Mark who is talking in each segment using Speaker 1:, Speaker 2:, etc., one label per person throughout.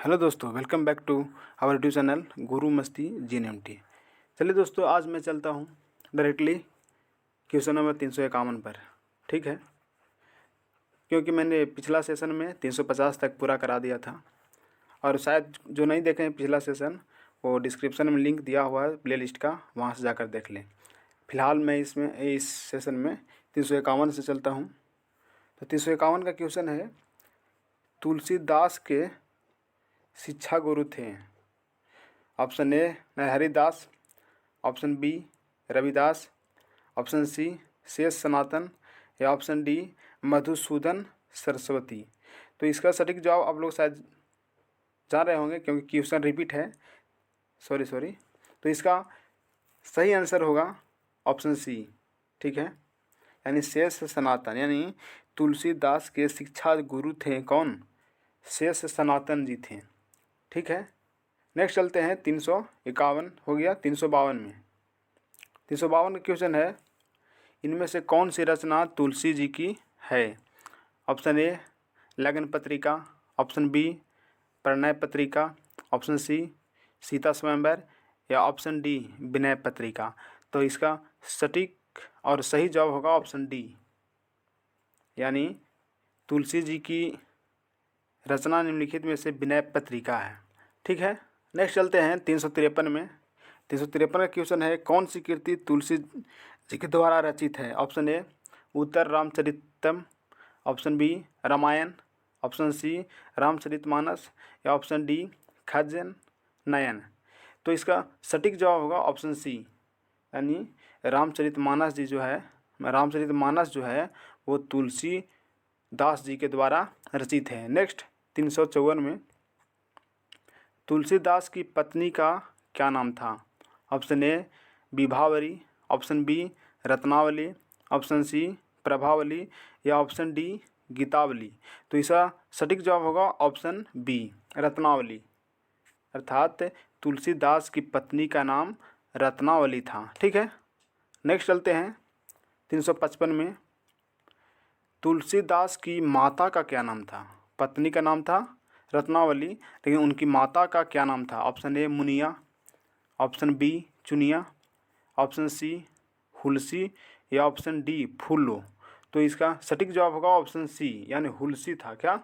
Speaker 1: Hello दोस्तों, welcome back to our YouTube channel Guru Masti GNMT। चलिए दोस्तों, आज मैं चलता हूँ डायरेक्टली क्वेश्चन नंबर 351 पर। ठीक है, क्योंकि मैंने पिछला सेशन में 350 तक पूरा करा दिया था, और शायद जो नहीं देखे हैं पिछला सेशन, वो डिस्क्रिप्शन में लिंक दिया हुआ है प्लेलिस्ट का, वहाँ से जाकर देख लें। फिलहाल मैं इस सेशन में 351 से चलता हूँ। तो 351 का क्वेश्चन है, तुलसीदास के शिक्षा गुरु थे। Option A Narhari Das, option B Ravidas, option C Shesh Sanatan, या ऑप्शन डी मधुसूदन सरस्वती। तो इसका सटीक जवाब आप लोग शायद जान रहे होंगे, क्योंकि क्वेश्चन रिपीट है। सॉरी। तो इसका सही आंसर होगा ऑप्शन सी। ठीक है, यानी शेष सनातन, यानी तुलसीदास के शिक्षा गुरु थे कौन? शेष सनातन जी थे। ठीक है, नेक्स्ट चलते हैं 351 हो गया। 352 में 352 का क्वेश्चन है, इनमें से कौन सी रचना तुलसी जी की है? ऑप्शन ए लगन पत्रिका, ऑप्शन बी प्रणय पत्रिका, ऑप्शन सी सीता स्वयंवर, या ऑप्शन डी विनय पत्रिका। तो इसका सटीक और सही जवाब होगा ऑप्शन डी, यानी तुलसी जी की रचना निम्नलिखित में से विनय पत्रिका है। ठीक है, नेक्स्ट चलते हैं 353 में। 353 का क्वेश्चन है, कौन सी कृति तुलसी जी के द्वारा रचित है? ऑप्शन ए उत्तर Ramcharitam, option B Ramayan, option C Ramcharitmanas, या ऑप्शन डी खज्जन नयन। तो इसका सटीक जवाब होगा ऑप्शन सी, यानी रामचरितमानस जो है वो तुलसी दास जी के द्वारा रचित है। नेक्स्ट 354 में, तुलसीदास की पत्नी का क्या नाम था? Option A Vibhavari, option B Ratnavali, option C Prabhavali, या ऑप्शन डी गीतावली। तो इसका सटीक जवाब होगा ऑप्शन बी रत्नावली, अर्थात तुलसीदास की पत्नी का नाम रत्नावली था। ठीक है, नेक्स्ट चलते हैं 355 में, तुलसीदास की माता का क्या नाम था? पत्नी का नाम था रत्नावली, लेकिन उनकी माता का क्या नाम था? Option A Muniya, option B Chuniya, option C Hulsi, या ऑप्शन डी फूलो। तो इसका सटीक जवाब होगा ऑप्शन सी, यानी हुलसी था। क्या?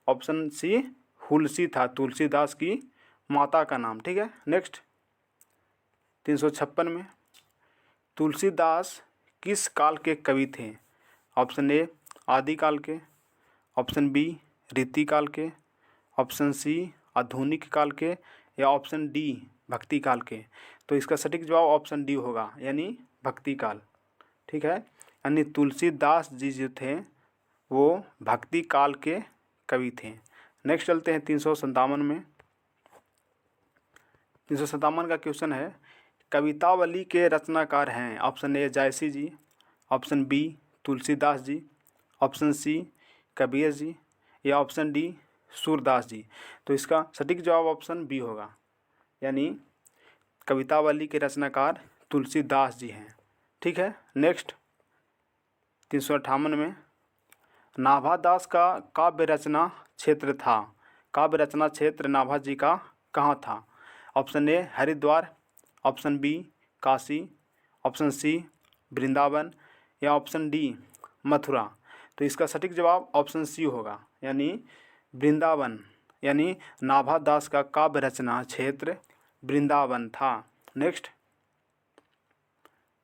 Speaker 1: ऑप्शन सी हुलसी था तुलसीदास की माता का नाम। ठीक है, नेक्स्ट 356 में, तुलसीदास किस काल के कवि थे? ऑप्शन ए आदिकाल के, ऑप्शन बी रीतिकाल के, ऑप्शन सी आधुनिक काल के, या ऑप्शन डी भक्ति काल के। तो इसका सटीक जवाब ऑप्शन डी होगा, यानी भक्ति काल। ठीक है, यानी तुलसीदास जी जो थे वो भक्ति काल के कवि थे। नेक्स्ट चलते हैं 357 में। 357 का क्वेश्चन है, कवितावली के रचनाकार हैं? Option A Jayasi ji, option B Tulsidas ji, option C Kabir ji, या ऑप्शन डी सूरदास जी। तो इसका सटीक जवाब ऑप्शन बी होगा, यानी कवितावली के रचनाकार तुलसीदास जी हैं। ठीक है, नेक्स्ट 358 में, नाभादास का काव्य रचना क्षेत्र था। काव्य रचना क्षेत्र नाभा जी का कहाँ था? Option A Haridwar, option B Kashi, option C Vrindavan, या ऑप्शन डी मथुरा। तो इसका सटीक जवाब ऑप्शन सी होगा, यानी वृंदावन, यानी नाभादास का काव्य रचना क्षेत्र वृंदावन था। नेक्स्ट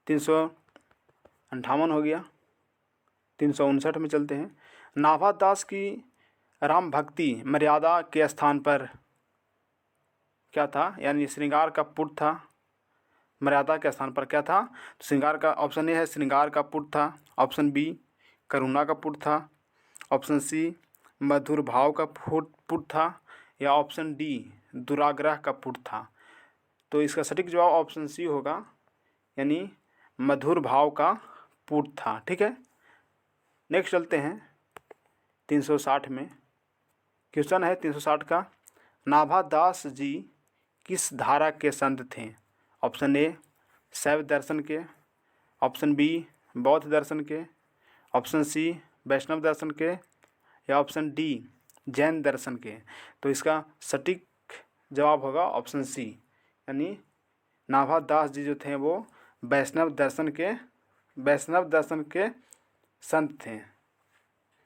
Speaker 1: 358 हो गया। 359 में चलते हैं, नाभादास की राम भक्ति मर्यादा के स्थान पर क्या था? यानी श्रृंगार का पुट था, मर्यादा के स्थान पर क्या था? श्रृंगार का, ऑप्शन ए है श्रृंगार का पुट था, ऑप्शन बी करुणा का पुट था, ऑप्शन सी मधुर भाव का पुट था, या ऑप्शन डी दुराग्रह का पुट था। तो इसका सटीक जवाब ऑप्शन सी होगा, यानी मधुर भाव का पुट था। ठीक है, नेक्स्ट चलते हैं 360 में। क्वेश्चन है 360 का, नाभादास जी किस धारा के संत थे? ऑप्शन ए शैव दर्शन के, ऑप्शन बी बौद्ध दर्शन के, ऑप्शन सी वैष्णव दर्शन के, या ऑप्शन डी जैन दर्शन के। तो इसका सटीक जवाब होगा ऑप्शन सी, यानी नाभा दास जी जो थे वो वैष्णव दर्शन के संत थे।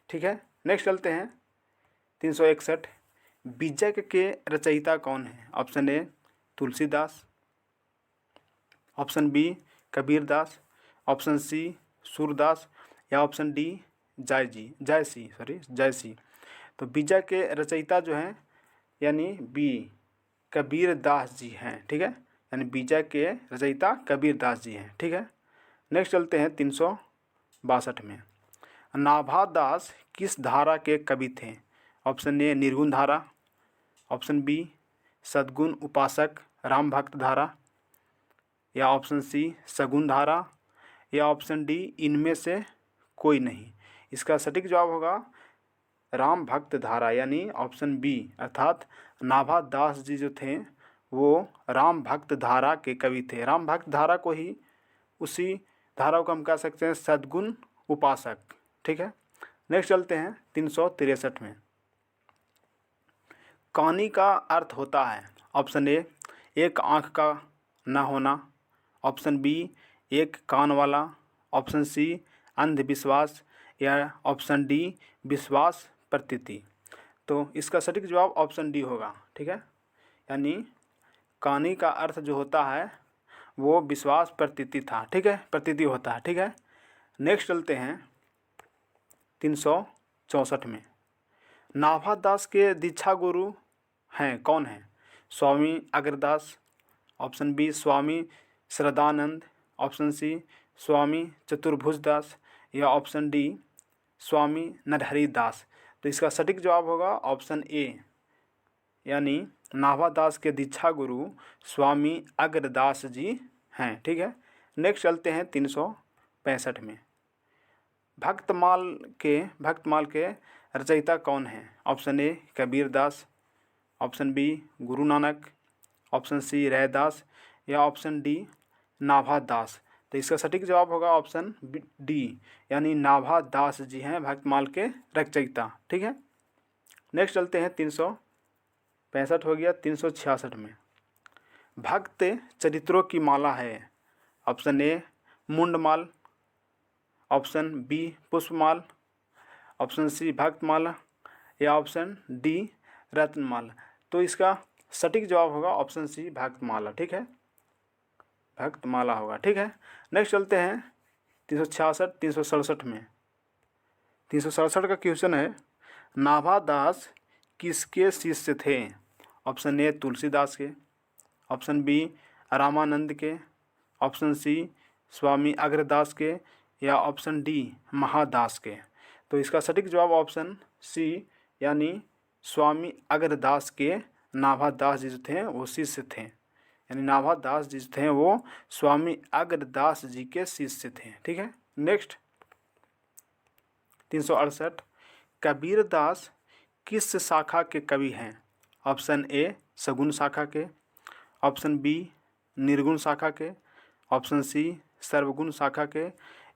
Speaker 1: ठीक है, नेक्स्ट चलते हैं 361। बीजक के रचयिता कौन है? Option A Tulsidas, option B Kabirdas, option C Surdas या ऑप्शन डी जयसी। तो बीजक के रचयिता जो हैं यानी बी कबीरदास जी हैं। ठीक है, यानी बीजक के रचयिता कबीरदास जी हैं। ठीक है, नेक्स्ट चलते हैं 362 में। नाभा दास किस धारा के कवि थे? ऑप्शन ए निर्गुण धारा, ऑप्शन बी सद्गुण उपासक राम भक्त धारा, या ऑप्शन सी सगुण धारा, या ऑप्शन डी इनमें से कोई नहीं। इसका सटीक जवाब होगा राम भक्त धारा, यानी ऑप्शन बी, अर्थात नाभा दास जी जो थे वो राम भक्त धारा के कवि थे। राम भक्त धारा को ही, उसी धारा को हम कह सकते हैं सद्गुण उपासक। ठीक है, नेक्स्ट चलते हैं 363 में। कानी का अर्थ होता है? ऑप्शन ए एक आँख का न होना, ऑप्शन बी एक कान वाला, ऑप्शन सी अंधविश्वास, या ऑप्शन डी विश्वास प्रतीति। तो इसका सटीक जवाब ऑप्शन डी होगा। ठीक है, यानी कानी का अर्थ जो होता है वो विश्वास प्रतीति था। ठीक है, प्रतीति होता है। ठीक है, नेक्स्ट चलते हैं 364 में। नाभा दास के दीक्षा गुरु हैं कौन हैं? स्वामी Agradas, option B Swami Shraddhanand, option C स्वामी चतुर्भुज दास, या ऑप्शन डी स्वामी नरहरि दास। तो इसका सटीक जवाब होगा ऑप्शन ए, यानी नाभा दास के दीक्षा गुरु स्वामी अग्रदास जी हैं। ठीक है, नेक्स्ट चलते हैं 365 में। भक्तमाल के रचयिता कौन हैं? Option A Kabirdas, option B Guru Nanak, option C Raidas, या ऑप्शन डी नाभा दास। तो इसका सटीक जवाब होगा ऑप्शन डी, यानी नाभा दास जी हैं भक्तमाल के रचयिता। ठीक है, नेक्स्ट चलते हैं 365 हो गया। 366 में। भक्त चरित्रों की माला है? Option A Mundmal, option B Pushpamal, option C Bhaktamala, या ऑप्शन डी रत्नमाला। तो इसका सटीक जवाब होगा ऑप्शन सी भक्तमाला। ठीक है, भक्तमाला होगा। ठीक है, नेक्स्ट चलते हैं 367 में। 367 का क्वेश्चन है, नाभा दास किसके शिष्य थे? ऑप्शन ए तुलसीदास के, ऑप्शन बी रामानंद के, ऑप्शन सी स्वामी अग्रदास के, या ऑप्शन डी महादास के। तो इसका सटीक जवाब ऑप्शन सी, यानी स्वामी अग्रदास के नाभा दास जी थे वो शिष्य थे, यानी नाभा दास जी थे वो स्वामी अग्रदास जी के शिष्य थे। ठीक है, नेक्स्ट 368। कबीरदास किस शाखा के कवि हैं? ऑप्शन ए सगुण शाखा के, ऑप्शन बी निर्गुण शाखा के, ऑप्शन सी सर्वगुण शाखा के,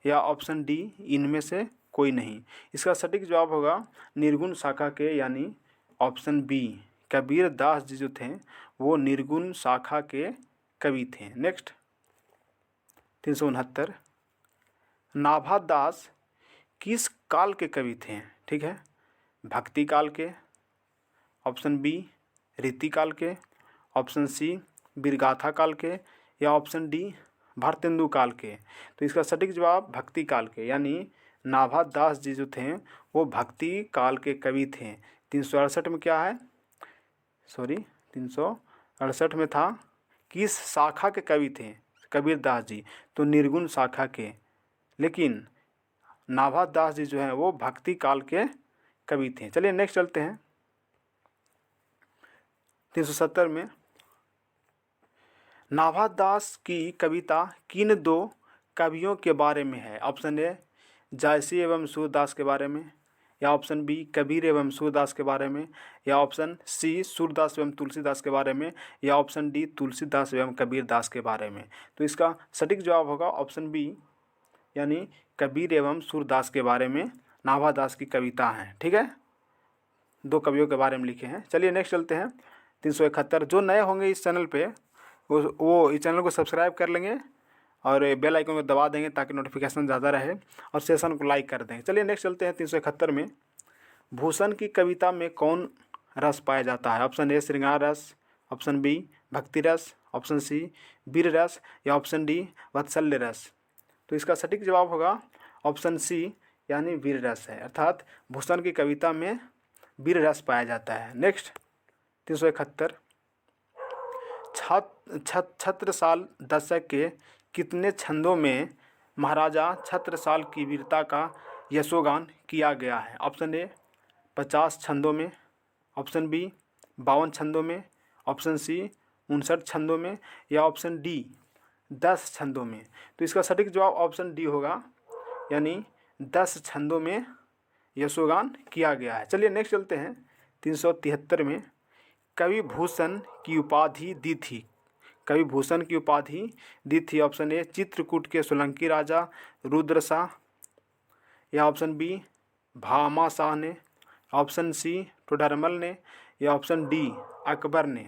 Speaker 1: या ऑप्शन डी इनमें से कोई नहीं। इसका सटीक जवाब होगा निर्गुण शाखा के, यानी ऑप्शन बी कबीरदास जी जो थे वो निर्गुण शाखा के कवि थे। नेक्स्ट 369। नाभा दास किस काल के कवि थे? ठीक है, भक्ति काल के, ऑप्शन बी रीति काल के, ऑप्शन सी वीरगाथा काल के, या ऑप्शन डी भारतेंदु काल के। तो इसका सटीक जवाब भक्ति काल के, यानी नाभा दास जी जो थे वो भक्ति काल के कवि थे। 368 में क्या है, 368 में था किस शाखा के कवि थे कबीरदास जी? तो निर्गुण शाखा के, लेकिन नाभा दास जी जो हैं वो भक्ति काल के कवि थे। चलिए नेक्स्ट चलते हैं 370 में। नाभा दास की कविता किन दो कवियों के बारे में है? ऑप्शन ए जायसी एवं सूरदास के बारे में, या ऑप्शन बी कबीर एवं सूरदास के बारे में, या ऑप्शन सी सूरदास एवं तुलसीदास के बारे में, या ऑप्शन डी तुलसीदास एवं कबीरदास के बारे में। तो इसका सटीक जवाब होगा ऑप्शन बी, यानी कबीर एवं सूरदास के बारे में नाभा दास की कविता हैं। ठीक है, 2 कवियों के बारे में लिखे हैं। चलिए नेक्स्ट चलते हैं 371। जो नए होंगे इस चैनल पे वो इस चैनल को सब्सक्राइब कर लेंगे और बेल आइकन को दबा देंगे ताकि नोटिफिकेशन ज़्यादा रहे, और सेशन को लाइक कर देंगे। चलिए नेक्स्ट चलते हैं 371 में। भूषण की कविता में कौन रस पाया जाता है? ऑप्शन ए श्रृंगार रस, ऑप्शन बी भक्ति रस, ऑप्शन सी वीर रस, या ऑप्शन डी वात्सल्य रस। तो इसका सटीक जवाब होगा ऑप्शन सी यानी वीर रस है, अर्थात भूषण की कविता में वीर रस पाया जाता है। नेक्स्ट 371। छत्रसाल दशक के कितने छंदों में महाराजा छत्रसाल की वीरता का यशोगान किया गया है? ऑप्शन ए 50 छंदों में, ऑप्शन बी 52 छंदों में, ऑप्शन सी 59 छंदों में, या ऑप्शन डी 10 छंदों में। तो इसका सटीक जवाब ऑप्शन डी होगा, यानी 10 छंदों में यशोगान किया गया है। चलिए नेक्स्ट चलते हैं 373 में। कवि भूषण की उपाधि दी थी, कवि भूषण की उपाधि दी थी। ऑप्शन ए चित्रकूट के सोलंकी राजा रुद्रशाह, या ऑप्शन बी भामाशाह ने, ऑप्शन सी टोडरमल ने, या ऑप्शन डी अकबर ने।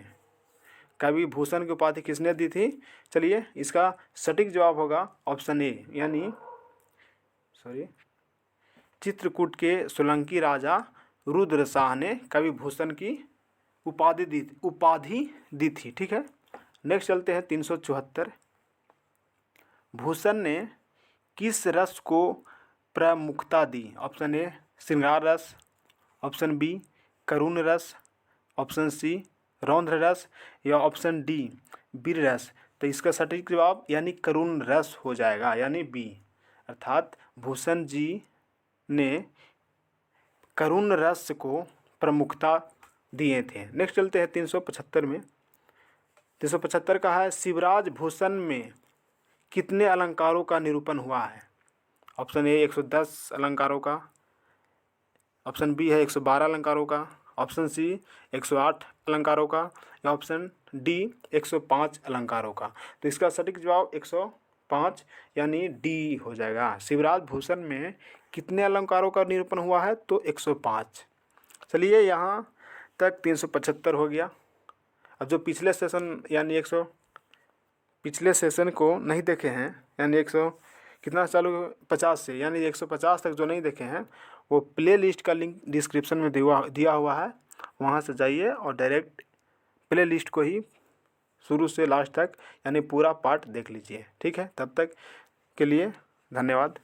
Speaker 1: कवि भूषण की उपाधि किसने दी थी? चलिए इसका सटीक जवाब होगा ऑप्शन ए, यानी चित्रकूट के सोलंकी राजा रुद्रशाह ने कवि भूषण की उपाधि दी थी। ठीक है, नेक्स्ट चलते हैं 374। भूषण ने किस रस को प्रमुखता दी? ऑप्शन ए श्रृंगार रस, ऑप्शन बी करुण रस, ऑप्शन सी रौद्र रस, या ऑप्शन डी वीर रस। तो इसका सटीक जवाब यानी करुण रस हो जाएगा, यानी बी, अर्थात भूषण जी ने करुण रस को प्रमुखता दिए थे। नेक्स्ट चलते हैं 375 में। 375 का है शिवराज भूषण में कितने अलंकारों का निरूपण हुआ है? ऑप्शन ए 110 अलंकारों का, ऑप्शन बी है 112 अलंकारों का, ऑप्शन सी 108 अलंकारों का, या ऑप्शन डी 105 अलंकारों का। तो इसका सटीक जवाब 105 यानी डी हो जाएगा। शिवराज भूषण में कितने अलंकारों का निरूपण हुआ है? तो 105। चलिए यहाँ तक 375 हो गया। अब जो पिछले सेशन यानी पिछले सेशन को नहीं देखे हैं, यानी 100 कितना चालू 50 से, यानी 150 तक जो नहीं देखे हैं, वो प्ले लिस्ट का लिंक डिस्क्रिप्शन में दिया हुआ है, वहाँ से जाइए और डायरेक्ट प्ले लिस्ट को ही शुरू से लास्ट तक यानी पूरा पार्ट देख लीजिए। ठीक है, तब तक के लिए धन्यवाद।